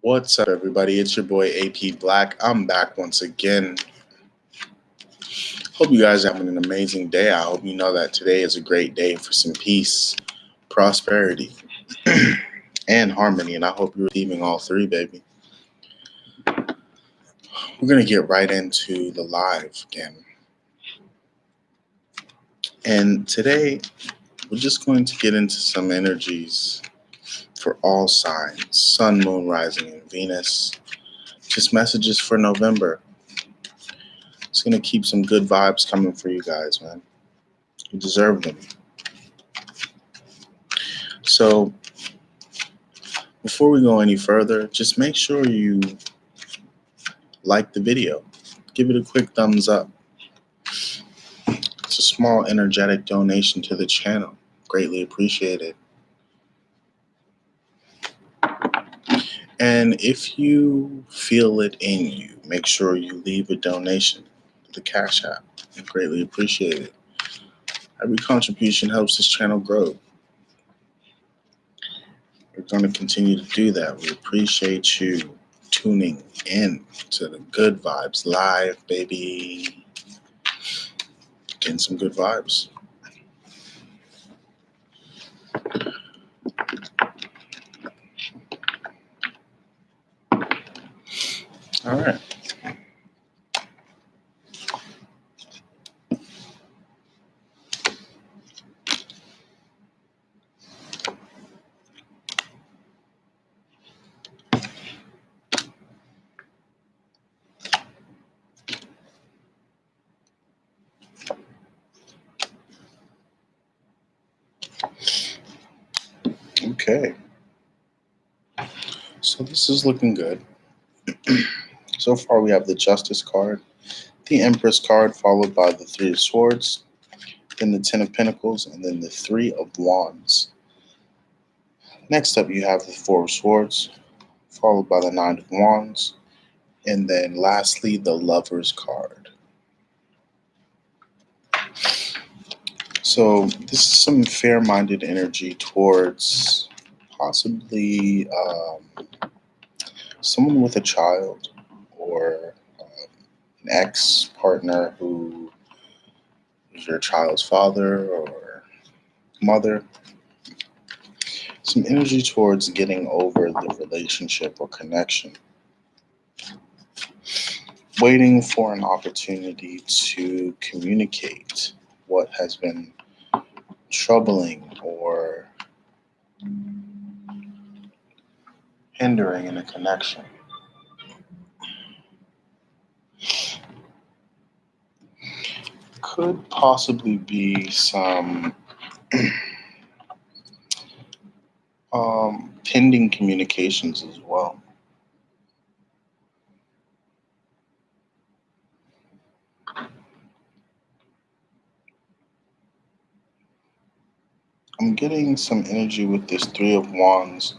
What's up, everybody? It's your boy AP Black. I'm back once again. Hope you guys are having an amazing day. I hope you know that today is a great day for some peace, prosperity, and harmony. And I hope you're receiving all three, baby. We're going to get right into the live again. And today, we're just going to get into some energies for all signs: Sun, Moon, Rising, and Venus. Just messages for November. It's going to keep some good vibes coming for you guys, man. You deserve them. So, before we go any further, just make sure you like the video. Give it a quick thumbs up. It's a small energetic donation to the channel. Greatly appreciated. And if you feel it in you, make sure you leave a donation to the Cash App. Greatly appreciated. Every contribution helps this channel grow. We're going to continue to do that. We appreciate you tuning in to the Good Vibes Live, baby. Getting some good vibes. All right. Okay. So this is looking good. So far we have the Justice card, the Empress card, followed by the Three of Swords, then the Ten of Pentacles, and then the Three of Wands. Next up you have the Four of Swords, followed by the Nine of Wands, and then lastly the Lover's card. So this is some fair-minded energy towards possibly someone with a child or an ex-partner who is your child's father or mother. Some energy towards getting over the relationship or connection. Waiting for an opportunity to communicate what has been troubling or hindering in a connection. Could possibly be some pending communications as well. I'm getting some energy with this Three of Wands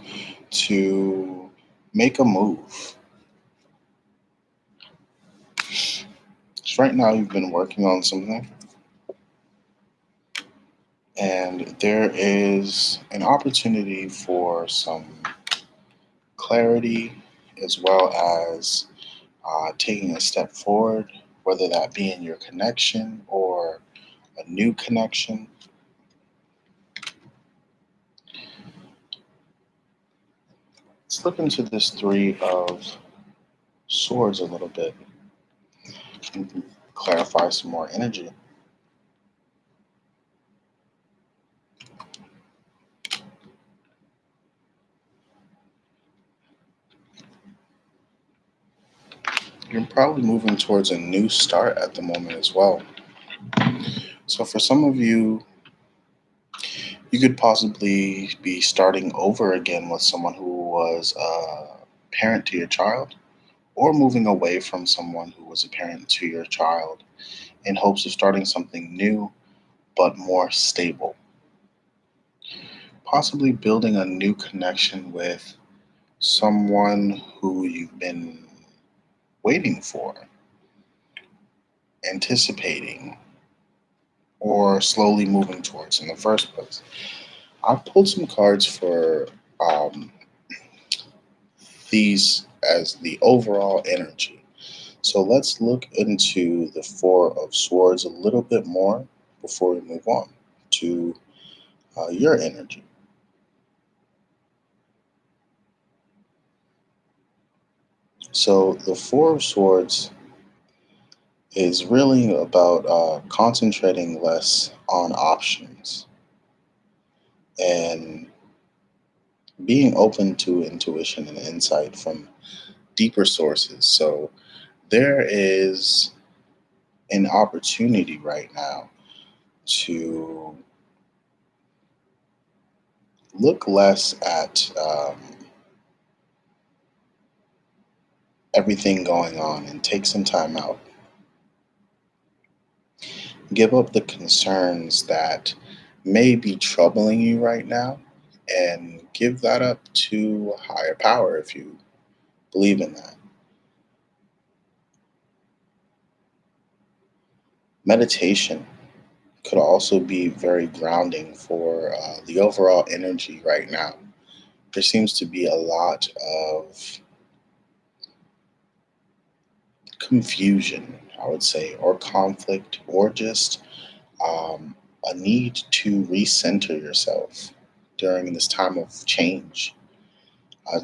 to make a move. So right now you've been working on something, and there is an opportunity for some clarity as well as taking a step forward, whether that be in your connection or a new connection. Let's look into this Three of Swords a little bit and clarify some more energy. You're probably moving towards a new start at the moment as well. So for some of you, you could possibly be starting over again with someone who was a parent to your child, or moving away from someone who was a parent to your child in hopes of starting something new but more stable. Possibly building a new connection with someone who you've been waiting for, anticipating, or slowly moving towards in the first place. I pulled some cards for these as the overall energy. So let's look into the Four of Swords a little bit more before we move on to your energy. So the Four of Swords is really about concentrating less on options and being open to intuition and insight from deeper sources. So there is an opportunity right now to look less at everything going on and take some time out. Give up the concerns that may be troubling you right now and give that up to a higher power if you believe in that. Meditation could also be very grounding for the overall energy right now. There seems to be a lot of confusion, I would say, or conflict, or just um, a need to recenter yourself during this time of change.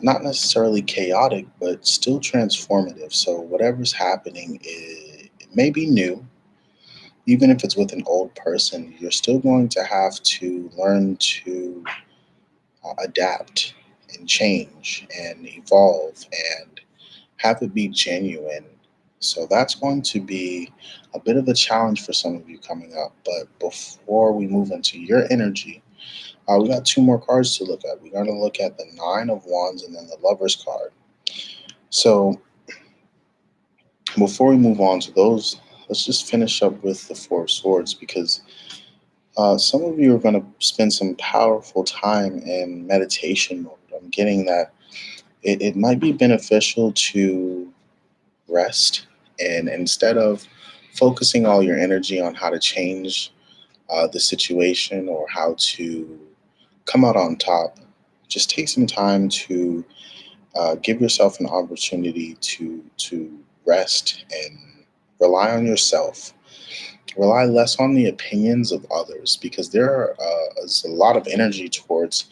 Not necessarily chaotic, but still transformative. So, whatever's happening, it may be new. Even if it's with an old person, you're still going to have to learn to adapt and change and evolve and have it be genuine. So that's going to be a bit of a challenge for some of you coming up. But before we move into your energy, we got two more cards to look at. We're going to look at the Nine of Wands and then the Lover's card. So before we move on to those, let's just finish up with the Four of Swords because some of you are going to spend some powerful time in meditation mode. I'm getting that it might be beneficial to rest and instead of focusing all your energy on how to change the situation or how to come out on top, just take some time to give yourself an opportunity to rest and rely on yourself. Rely less on the opinions of others because is a lot of energy towards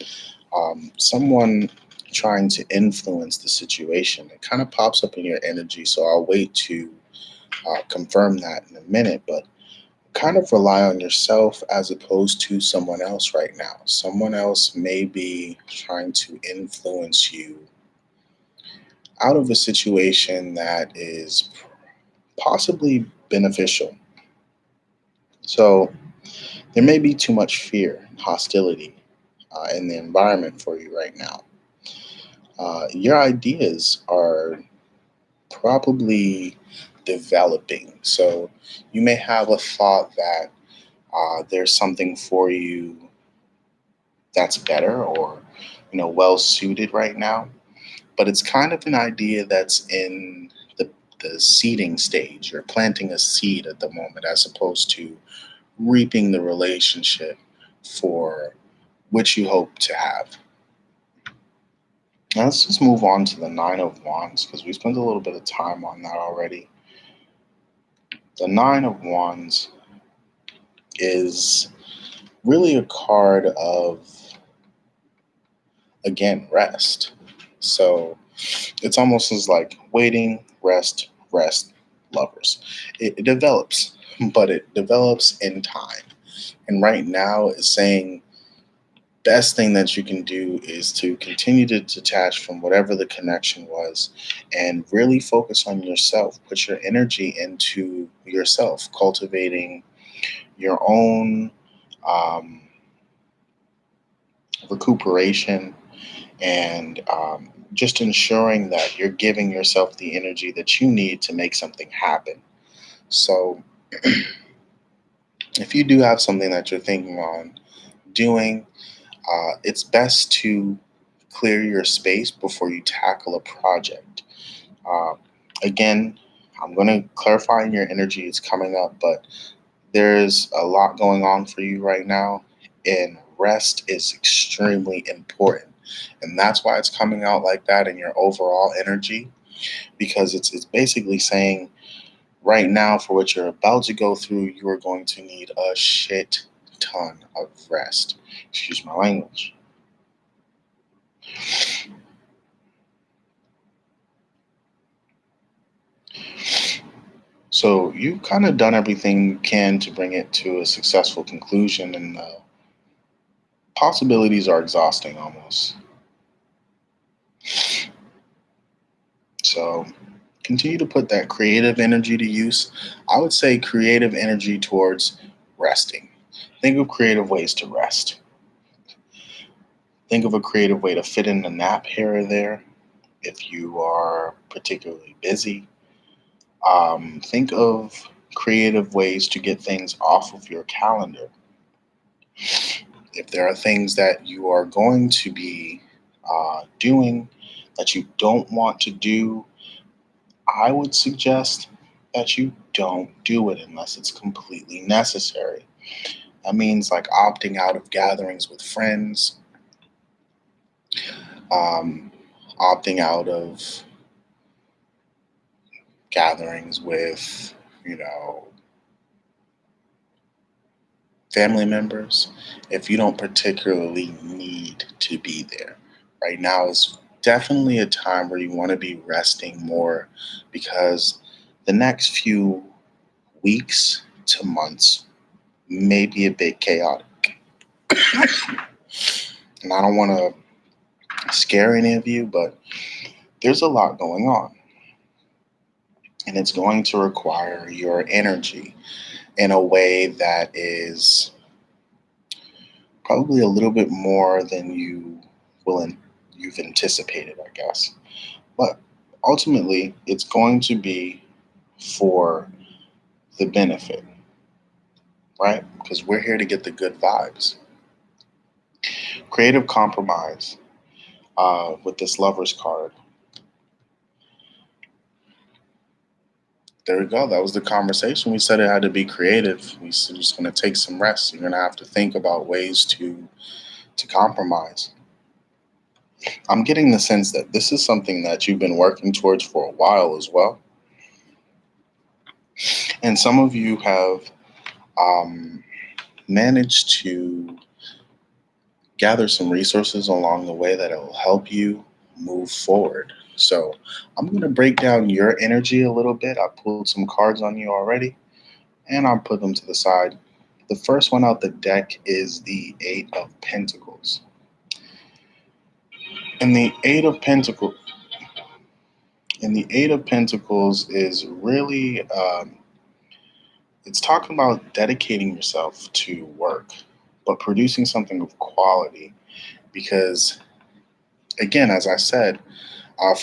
someone trying to influence the situation. It kind of pops up in your energy, so I'll wait to confirm that in a minute. But kind of rely on yourself as opposed to someone else right now. Someone else may be trying to influence you out of a situation that is possibly beneficial. So there may be too much fear and hostility in the environment for you right now. Your ideas are probably developing. So you may have a thought that there's something for you that's better or well suited right now, but it's kind of an idea that's in the seeding stage. You're planting a seed at the moment as opposed to reaping the relationship for which you hope to have. Now let's just move on to the Nine of Wands because we spent a little bit of time on that already. The Nine of Wands is really a card of, again, rest. So it's almost as like waiting, rest, rest, lovers. It develops, but it develops in time. And right now it's saying best thing that you can do is to continue to detach from whatever the connection was and really focus on yourself. Put your energy into yourself, cultivating your own um, recuperation and just ensuring that you're giving yourself the energy that you need to make something happen. So, if you do have something that you're thinking on doing, it's best to clear your space before you tackle a project. Uh, Again, I'm going to clarify your energy is coming up, but there's a lot going on for you right now, and rest is extremely important. And that's why it's coming out like that in your overall energy, because it's basically saying right now, for what you're about to go through, you are going to need a shit ton of rest. Excuse my language. So you've kind of done everything you can to bring it to a successful conclusion, and the possibilities are exhausting almost. So continue to put that creative energy to use. I would say creative energy towards resting. Think of creative ways to rest. Think of a creative way to fit in a nap here or there if you are particularly busy. Think of creative ways to get things off of your calendar. If there are things that you are going to be doing that you don't want to do, I would suggest that you don't do it unless it's completely necessary. That means like opting out of gatherings with friends, um, opting out of gatherings with, you know, family members if you don't particularly need to be there. Right now is definitely a time where you want to be resting more because the next few weeks to months may be a bit chaotic. And I don't want to scare any of you, but there's a lot going on. And it's going to require your energy in a way that is probably a little bit more than you've anticipated, I guess. But ultimately, it's going to be for the benefit, right? Because we're here to get the good vibes. Creative compromise with this lover's card. There we go. That was the conversation. We said it had to be creative. We said just going to take some rest. You're going to have to think about ways to compromise. I'm getting the sense that this is something that you've been working towards for a while as well. And some of you have um, managed to gather some resources along the way that will help you move forward. So I'm going to break down your energy a little bit. I pulled some cards on you already, and I'll put them to the side. The first one out the deck is the Eight of Pentacles. And the Eight of Pentacles, is really it's talking about dedicating yourself to work, but producing something of quality. Because again, as I said,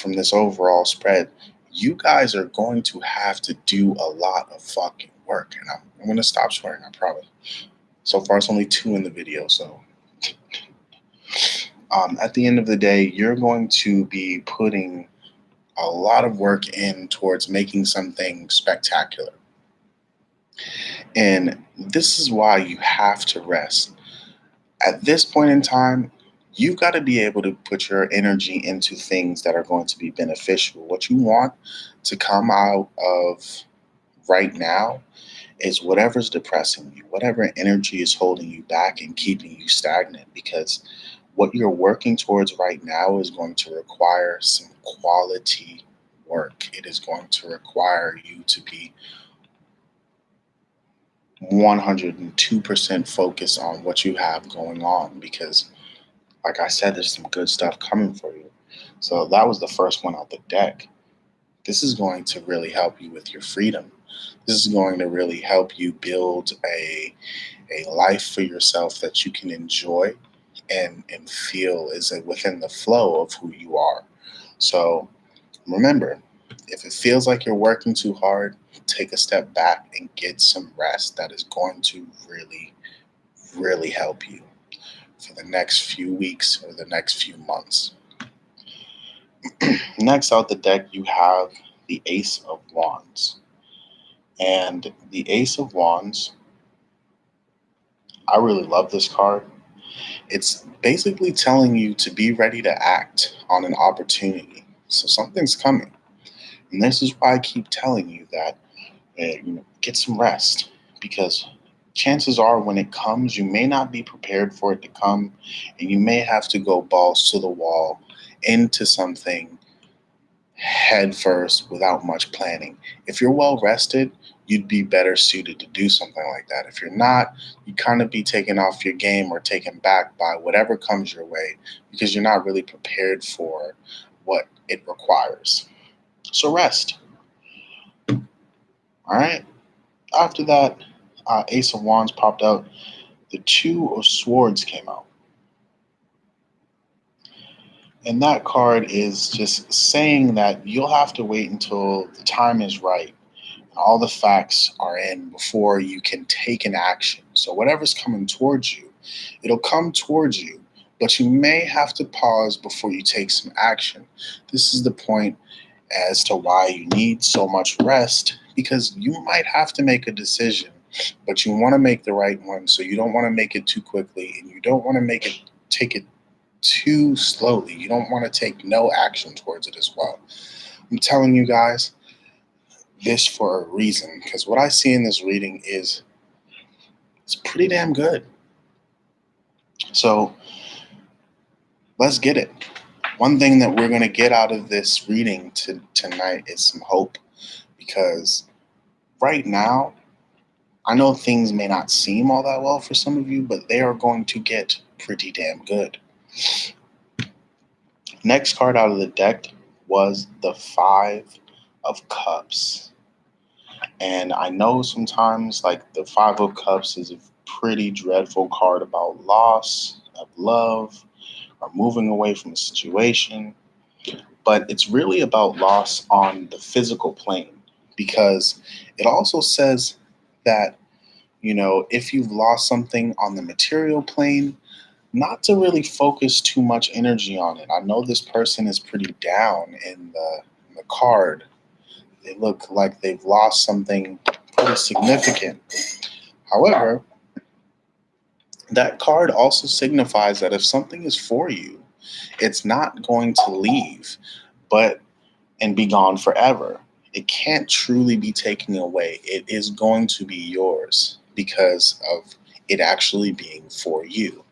from this overall spread, you guys are going to have to do a lot of fucking work. And I'm going to stop swearing, I promise. So far, it's only two in the video. So at the end of the day, you're going to be putting a lot of work in towards making something spectacular. And this is why you have to rest. At this point in time, you've got to be able to put your energy into things that are going to be beneficial. What you want to come out of right now is whatever's depressing you, whatever energy is holding you back and keeping you stagnant, because what you're working towards right now is going to require some quality work. It is going to require you to be 102% focused on what you have going on because, like I said, there's some good stuff coming for you. So that was the first one out the deck. This is going to really help you with your freedom. This is going to really help you build a life for yourself that you can enjoy and feel is within the flow of who you are. So remember, if it feels like you're working too hard, take a step back and get some rest. That is going to really, really help you for the next few weeks or the next few months. Next out the deck, you have the Ace of Wands. And the Ace of Wands, I really love this card It's basically telling you to be ready to act on an opportunity. So something's coming. And this is why I keep telling you that get some rest, because chances are when it comes, you may not be prepared for it to come, and you may have to go balls to the wall into something head first without much planning. If you're well rested, you'd be better suited to do something like that. If you're not, you kind of be taken off your game or taken back by whatever comes your way because you're not really prepared for what it requires. So rest. All right. After that, Ace of Wands popped out. The Two of Swords came out. And that card is just saying that you'll have to wait until the time is right, all the facts are in before you can take an action. So whatever's coming towards you, it'll come towards you, but you may have to pause before you take some action. This is the point as to why you need so much rest, because you might have to make a decision, but you want to make the right one. So you don't want to make it too quickly, and you don't want to take it too slowly. You don't want to take no action towards it as well. I'm telling you guys this for a reason, because what I see in this reading is it's pretty damn good. So let's get it. One thing that we're going to get out of this reading tonight is some hope, because right now, I know things may not seem all that well for some of you, but they are going to get pretty damn good. Next card out of the deck was the Five of Cups. And I know sometimes like the Five of Cups is a pretty dreadful card about loss of love or moving away from a situation. But it's really about loss on the physical plane, because it also says that, if you've lost something on the material plane, not to really focus too much energy on it. I know this person is pretty down in the card. They look like they've lost something pretty significant. However, that card also signifies that if something is for you, it's not going to leave but and be gone forever. It can't truly be taken away. It is going to be yours because of it actually being for you.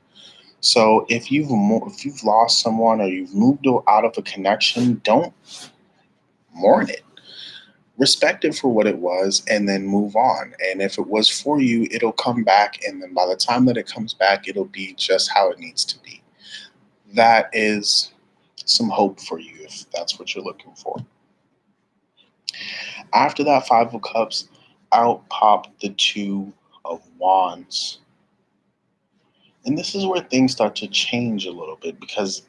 So if you've lost someone or you've moved out of a connection, don't mourn it. Respect it for what it was and then move on. And if it was for you, it'll come back. And then by the time that it comes back, it'll be just how it needs to be. That is some hope for you if that's what you're looking for. After that Five of Cups, out popped the Two of Wands. And this is where things start to change a little bit, because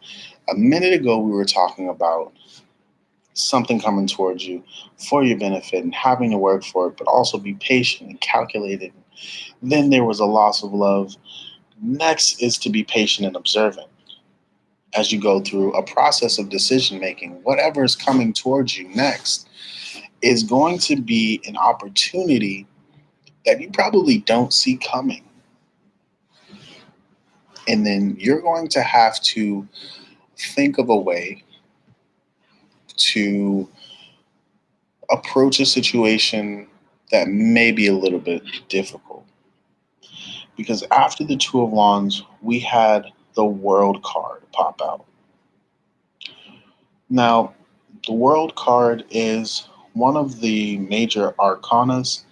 a minute ago we were talking about something coming towards you for your benefit and having to work for it, but also be patient and calculated. Then there was a loss of love. Next is to be patient and observant as you go through a process of decision making. Whatever is coming towards you next is going to be an opportunity that you probably don't see coming. And then you're going to have to think of a way to approach a situation that may be a little bit difficult. Because after the Two of Wands, we had the World card pop out. Now, the World card is one of the major arcanas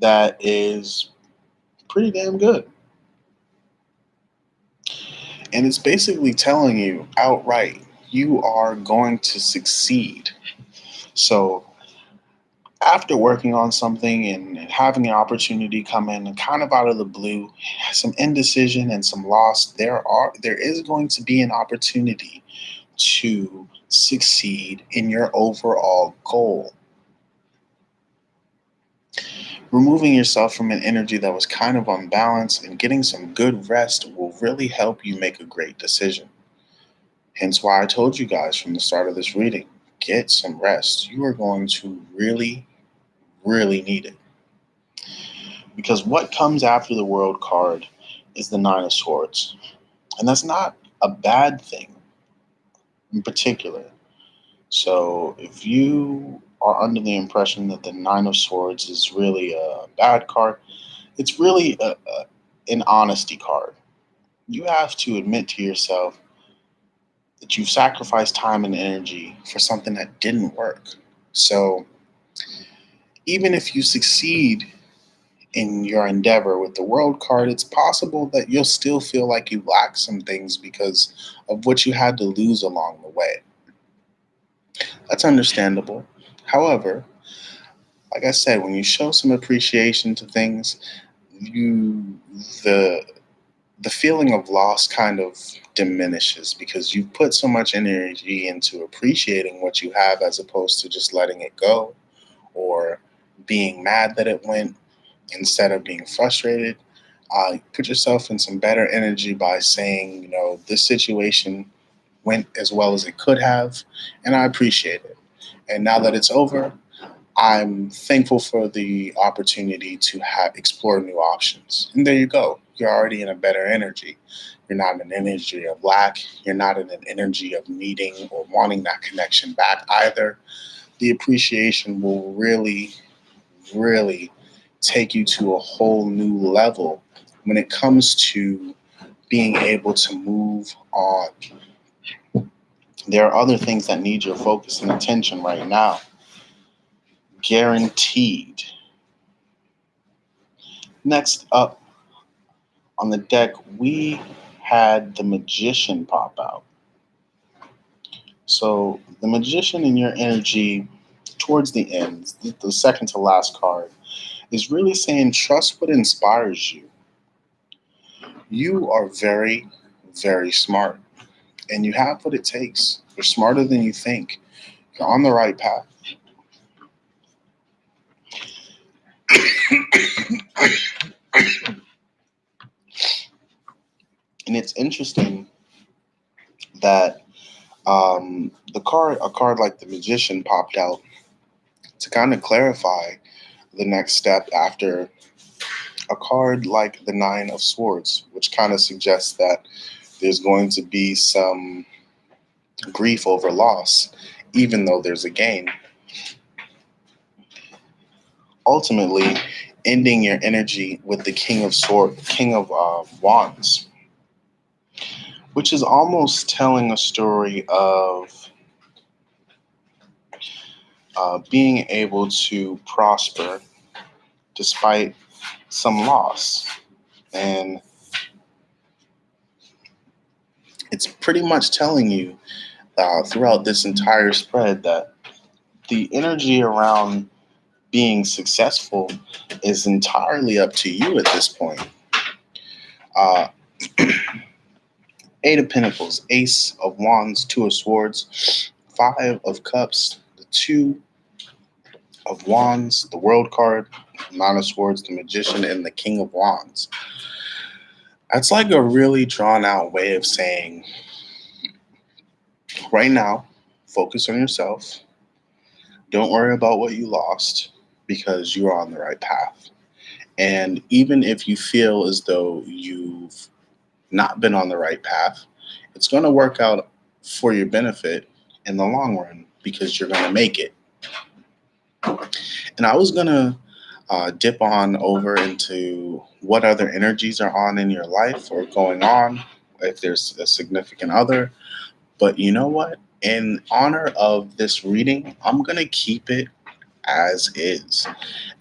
that is pretty damn good. And it's basically telling you outright, you are going to succeed. So after working on something and having an opportunity come in and kind of out of the blue, some indecision and some loss, there is going to be an opportunity to succeed in your overall goal. Removing yourself from an energy that was kind of unbalanced and getting some good rest will really help you make a great decision. Hence why I told you guys from the start of this reading, get some rest. You are going to really, really need it. Because what comes after the World card is the Nine of Swords. And that's not a bad thing in particular. So if you are under the impression that the Nine of Swords is really a bad card, it's really an honesty card. You have to admit to yourself that you've sacrificed time and energy for something that didn't work. So even if you succeed in your endeavor with the world card, it's possible that you'll still feel like you lack some things because of what you had to lose along the way. That's understandable. However, like I said, when you show some appreciation to things, you the the feeling of loss kind of diminishes because you put so much energy into appreciating what you have as opposed to just letting it go or being mad that it went instead of being frustrated. Put yourself in some better energy by saying, this situation went as well as it could have, and I appreciate it. And now that it's over, I'm thankful for the opportunity to have explore new options. And there you go. You're already in a better energy. You're not in an energy of lack. You're not in an energy of needing or wanting that connection back either. The appreciation will really, really take you to a whole new level when it comes to being able to move on. There are other things that need your focus and attention right now. Guaranteed. Next up on the deck, we had the Magician pop out. So, the Magician in your energy towards the end, the second to last card, is really saying trust what inspires you. You are very, very smart, and you have what it takes. You're smarter than you think. You're on the right path. And it's interesting that a card like the Magician popped out to kind of clarify the next step after a card like the Nine of Swords, which kind of suggests that there's going to be some grief over loss, even though there's a gain. Ultimately, ending your energy with the King of Wands, which is almost telling a story of being able to prosper despite some loss. And it's pretty much telling you throughout this entire spread that the energy around being successful is entirely up to you at this point. Uh, Eight of Pentacles, Ace of Wands, Two of Swords, Five of Cups, the Two of Wands, the World card, Nine of Swords, the Magician, and the King of Wands. That's like a really drawn out way of saying, right now, focus on yourself. Don't worry about what you lost because you're on the right path. And even if you feel as though you've not been on the right path, it's going to work out for your benefit in the long run because you're going to make it. And I was going to dip on over into what other energies are on in your life or going on if there's a significant other. But you know what? In honor of this reading, I'm going to keep it as is.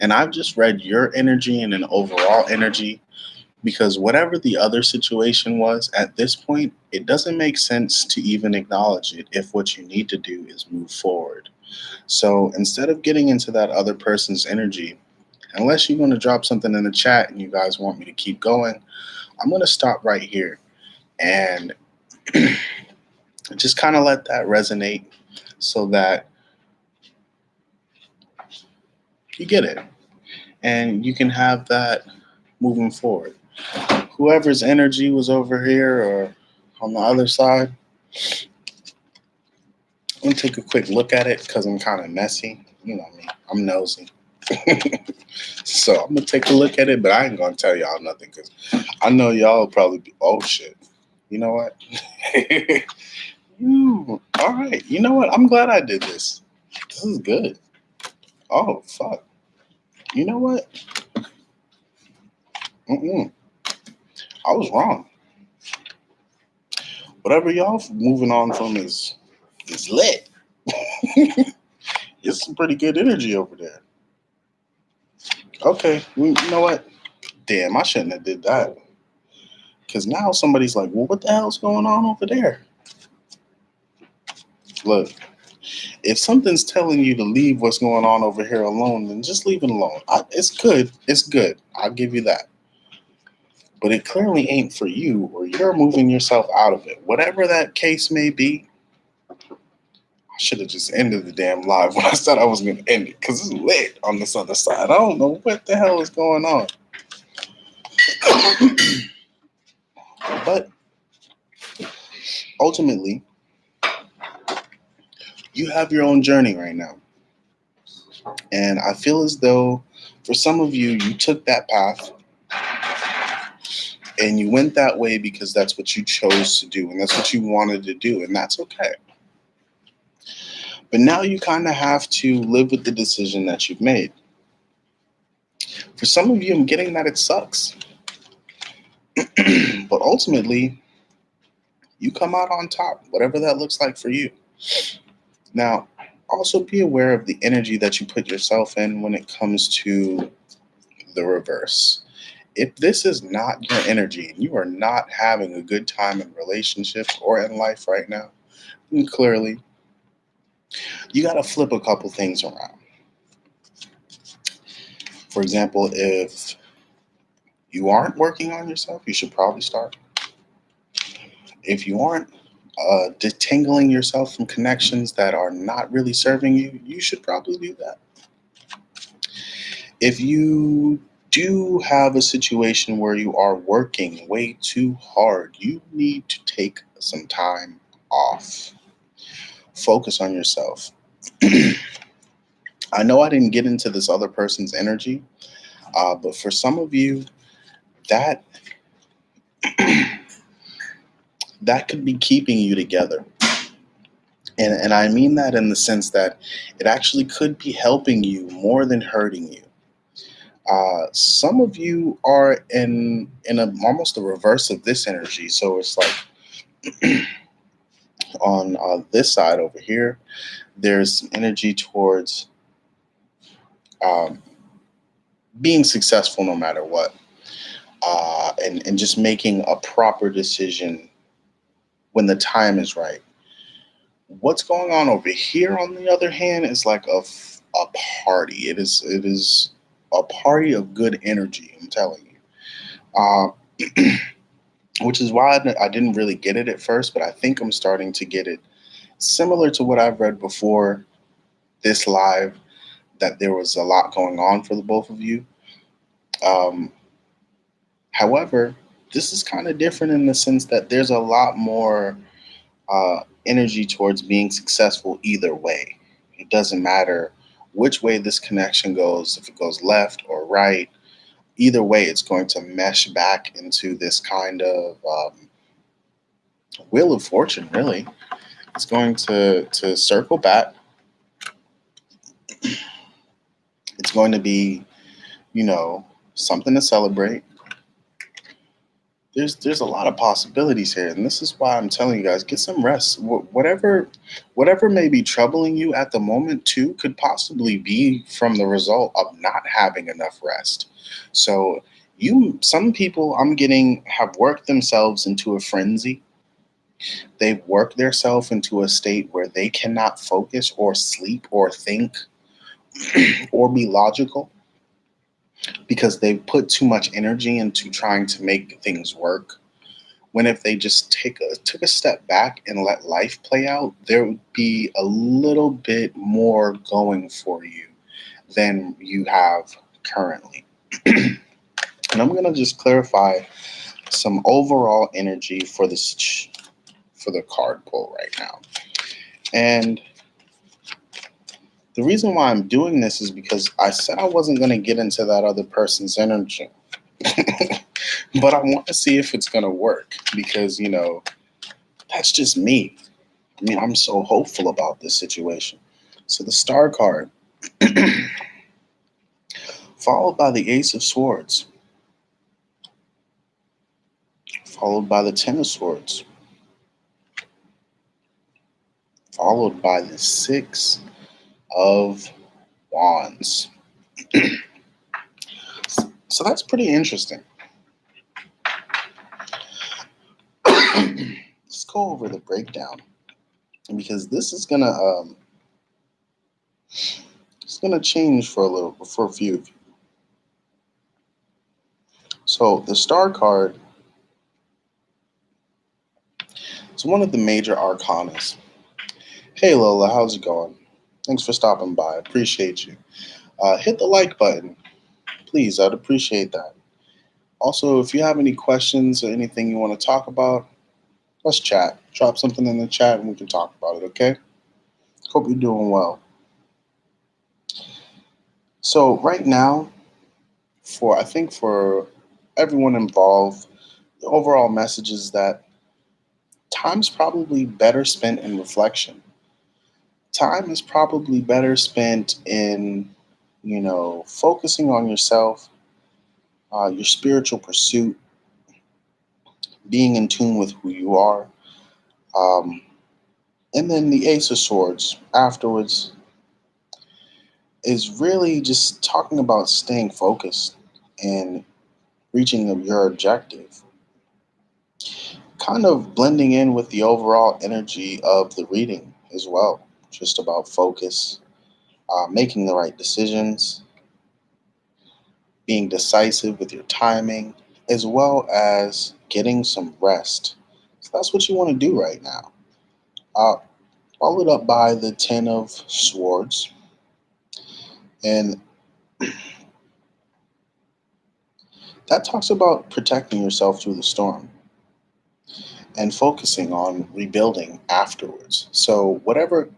And I've just read your energy and an overall energy because whatever the other situation was at this point, it doesn't make sense to even acknowledge it if what you need to do is move forward. So instead of getting into that other person's energy, unless you're going to drop something in the chat and you guys want me to keep going, I'm going to stop right here and just kind of let that resonate so that you get it and you can have that moving forward. Whoever's energy was over here or on the other side, I'm going to take a quick look at it because I'm kind of messy. You know me, I'm nosy. So I'm going to take a look at it, but I ain't going to tell y'all nothing because I know y'all will probably be, oh shit. You know what? All right. You know what? I'm glad I did this. This is good. Oh, fuck. You know what? Mm-mm. I was wrong. Whatever y'all moving on from is lit. It's some pretty good energy over there. Okay. You know what? Damn, I shouldn't have did that. Because now somebody's like, well, what the hell's going on over there? Look, if something's telling you to leave what's going on over here alone, then just leave it alone. It's good. It's good. I'll give you that. But it clearly ain't for you, or you're moving yourself out of it. Whatever that case may be, I should have just ended the damn live when I said I was going to end it, because it's lit on this other side. I don't know what the hell is going on. But ultimately, you have your own journey right now. And I feel as though for some of you, you took that path and you went that way because that's what you chose to do and that's what you wanted to do. And that's okay. But now you kind of have to live with the decision that you've made. For some of you, I'm getting that it sucks. But ultimately, you come out on top, whatever that looks like for you. Now, also be aware of the energy that you put yourself in when it comes to the reverse. If this is not your energy and you are not having a good time in relationships or in life right now, then clearly you got to flip a couple things around. For example, if you aren't working on yourself, you should probably start. If you aren't detangling yourself from connections that are not really serving you, you should probably do that. If you do have a situation where you are working way too hard, you need to take some time off. Focus on yourself. I know I didn't get into this other person's energy, but for some of you, that that could be keeping you together. And I mean that in the sense that it actually could be helping you more than hurting you. Some of you are in almost the reverse of this energy. So it's like on this side over here, there's some energy towards um, being successful no matter what, and just making a proper decision when the time is right. What's going on over here, on the other hand, is like a party. It is a party of good energy. I'm telling you, which is why I didn't really get it at first, but I think I'm starting to get it. Similar to what I've read before this live, that there was a lot going on for the both of you. Um, However, this is kind of different in the sense that there's a lot more energy towards being successful either way. It doesn't matter which way this connection goes, if it goes left or right. Either way, it's going to mesh back into this kind of wheel of fortune, really. It's going to circle back. It's going to be, you know, something to celebrate. There's a lot of possibilities here, and this is why I'm telling you guys, get some rest. Whatever may be troubling you at the moment too could possibly be from the result of not having enough rest. So some people I'm getting have worked themselves into a frenzy. They've worked themselves into a state where they cannot focus or sleep or think or be logical because they've put too much energy into trying to make things work. When if they just took a step back and let life play out, there would be a little bit more going for you than you have currently. And I'm going to just clarify some overall energy for this for the card pull right now. And the reason why I'm doing this is because I said I wasn't going to get into that other person's energy. but I want to see if it's going to work because, that's just me. I mean, I'm so hopeful about this situation. So the star card, followed by the ace of swords, followed by the ten of swords, followed by the six of wands. So that's pretty interesting. Let's go over the breakdown because this is gonna change for a few of you. So the star card is one of the major arcanas. Hey Lola, how's it going? Thanks for stopping by. I appreciate you. Hit the like button, please. I'd appreciate that. Also, if you have any questions or anything you want to talk about, let's chat. Drop something in the chat and we can talk about it. Okay? Hope you're doing well. So right now, for everyone involved, the overall message is that time's probably better spent in reflection. Time is probably better spent in, focusing on yourself, your spiritual pursuit, being in tune with who you are. Um, and then the Ace of Swords afterwards is really just talking about staying focused and reaching your objective, kind of blending in with the overall energy of the reading as well. Just about focus, making the right decisions, being decisive with your timing, as well as getting some rest. So that's what you want to do right now. Uh, Followed up by the Ten of Swords. And that talks about protecting yourself through the storm and focusing on rebuilding afterwards. So, whatever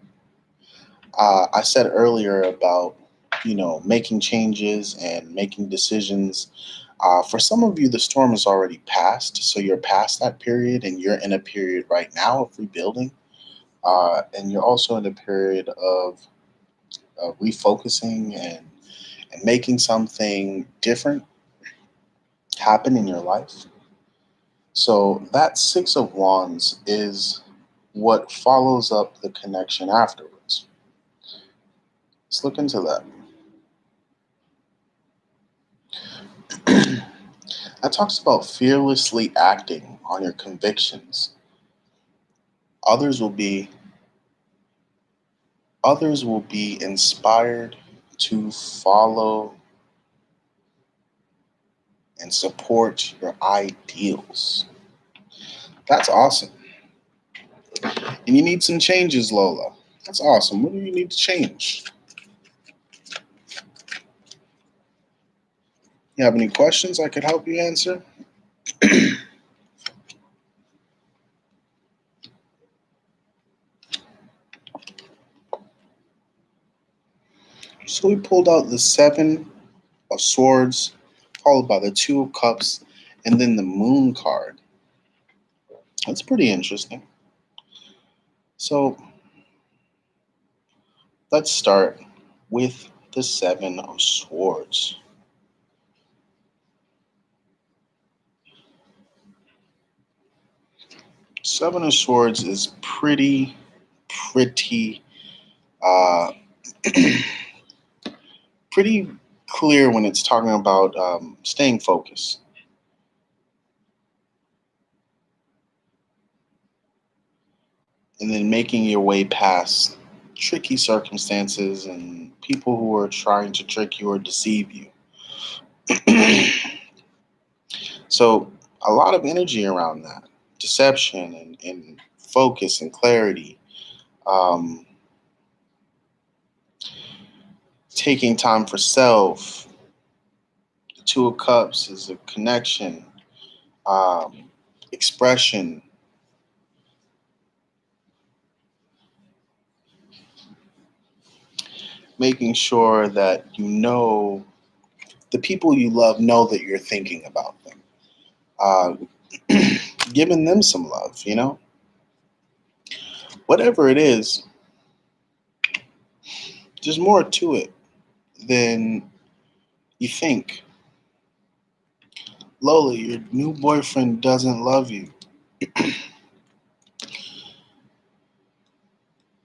I said earlier about, making changes and making decisions, for some of you, the storm is already passed. So, you're past that period and you're in a period right now of rebuilding. And you're also in a period of refocusing and making something different happen in your life. So that Six of Wands is what follows up the connection afterwards. Let's look into that. That talks about fearlessly acting on your convictions. Others will be others will be inspired to follow and support your ideals. That's awesome. And you need some changes, Lola. That's awesome. What do you need to change? You have any questions I could help you answer? So we pulled out the Seven of Swords, followed by the Two of Cups, and then the Moon card. That's pretty interesting. So let's start with the Seven of Swords. Seven of Swords is pretty, uh, pretty clear when it's talking about staying focused. And then making your way past tricky circumstances and people who are trying to trick you or deceive you. So, a lot of energy around that deception and focus and clarity. Um, Taking time for self. The Two of Cups is a connection, um, expression, making sure that the people you love know that you're thinking about them. uh, giving them some love, you know? Whatever it is, there's more to it than you think. Lola, your new boyfriend doesn't love you.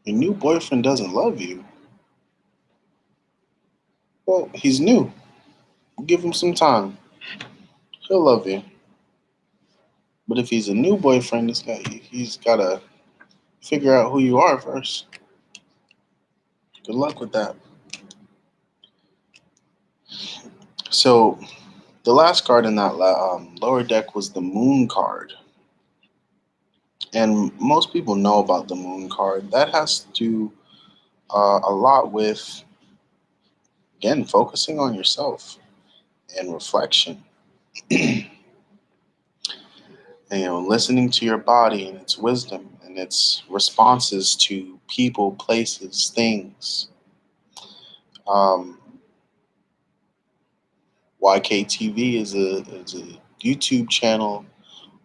Your new boyfriend doesn't love you? Well, he's new. Give him some time. He'll love you. But if he's a new boyfriend, he's got to figure out who you are first. Good luck with that. So, the last card in that lower deck was the Moon card. And most people know about the Moon card. That has to do a lot with, again, focusing on yourself and reflection. And, listening to your body and its wisdom and its responses to people, places, things. Um, YKTV is a YouTube channel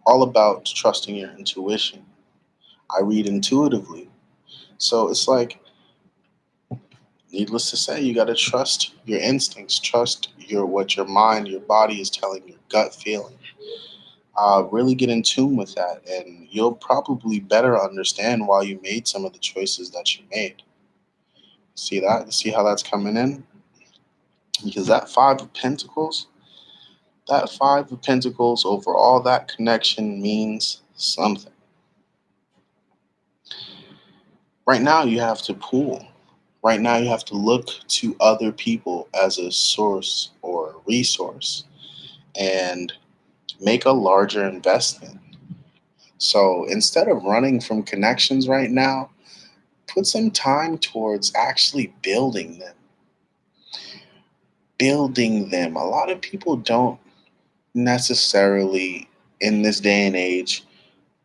all about trusting your intuition. I read intuitively. So it's like, needless to say, you got to trust your instincts, trust what your mind, your body is telling your gut feeling. Really get in tune with that, and you'll probably better understand why you made some of the choices that you made. See that? See how that's coming in? Because that Five of Pentacles over all that connection means something. Right now, you have to pull. Right now, you have to look to other people as a source or a resource and make a larger investment. So instead of running from connections right now, put some time towards actually building them. Building them. A lot of people don't necessarily, in this day and age,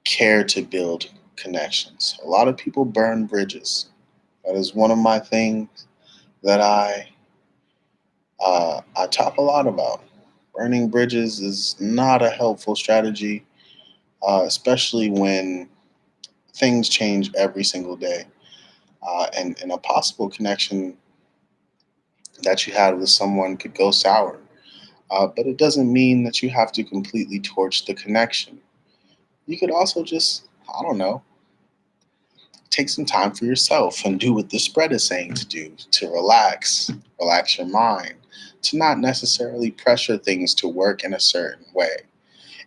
care to build connections. A lot of people burn bridges. That is one of my things that I talk a lot about. Burning bridges is not a helpful strategy, especially when things change every single day. And a possible connection that you had with someone could go sour. But it doesn't mean that you have to completely torch the connection. You could also just, I don't know, take some time for yourself and do what the spread is saying to do, to relax your mind, to not necessarily pressure things to work in a certain way,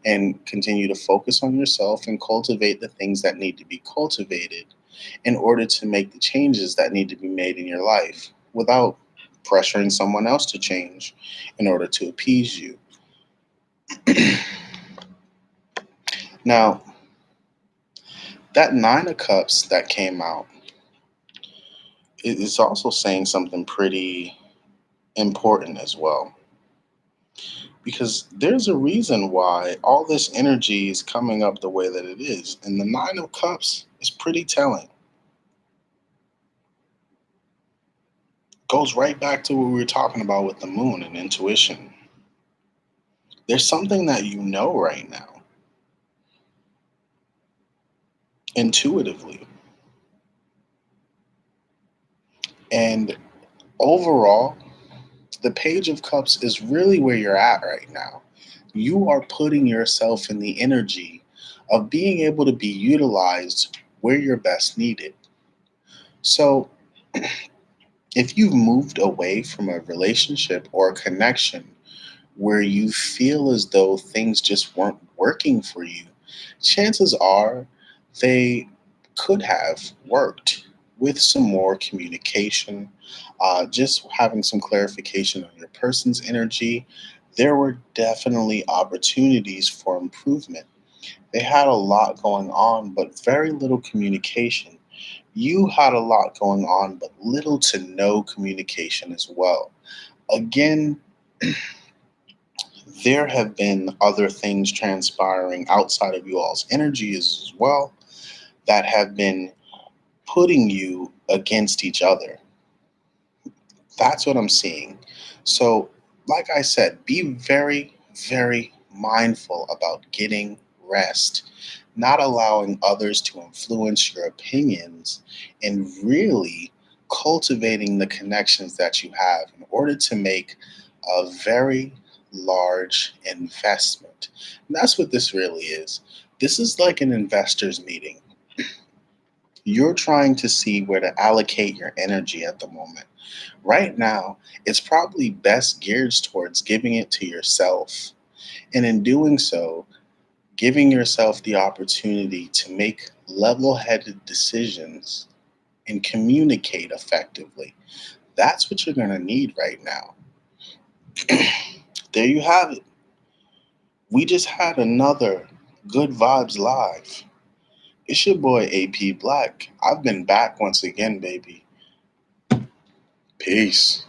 and continue to focus on yourself and cultivate the things that need to be cultivated in order to make the changes that need to be made in your life without pressuring someone else to change in order to appease you. Now, that Nine of Cups that came out is also saying something pretty important as well. Because there's a reason why all this energy is coming up the way that it is. And the Nine of Cups is pretty telling. Goes right back to what we were talking about with the moon and intuition. There's something that you know right now, intuitively. And overall, the Page of Cups is really where you're at right now. You are putting yourself in the energy of being able to be utilized where you're best needed. So, if you've moved away from a relationship or a connection where you feel as though things just weren't working for you, chances are they could have worked with some more communication, just having some clarification on your person's energy. There were definitely opportunities for improvement. They had a lot going on, but very little communication. You had a lot going on, but little to no communication as well. Again, there have been other things transpiring outside of you all's energy as well that have been putting you against each other. That's what I'm seeing. So, like I said, be very, very mindful about getting rest, not allowing others to influence your opinions, and really cultivating the connections that you have in order to make a very large investment. And that's what this really is. This is like an investor's meeting. You're trying to see where to allocate your energy at the moment. Right now, it's probably best geared towards giving it to yourself. And in doing so, giving yourself the opportunity to make level headed decisions and communicate effectively. That's what you're going to need right now. There you have it. We just had another Good Vibes Live. It's your boy AP Black. I've been back once again, baby. Peace.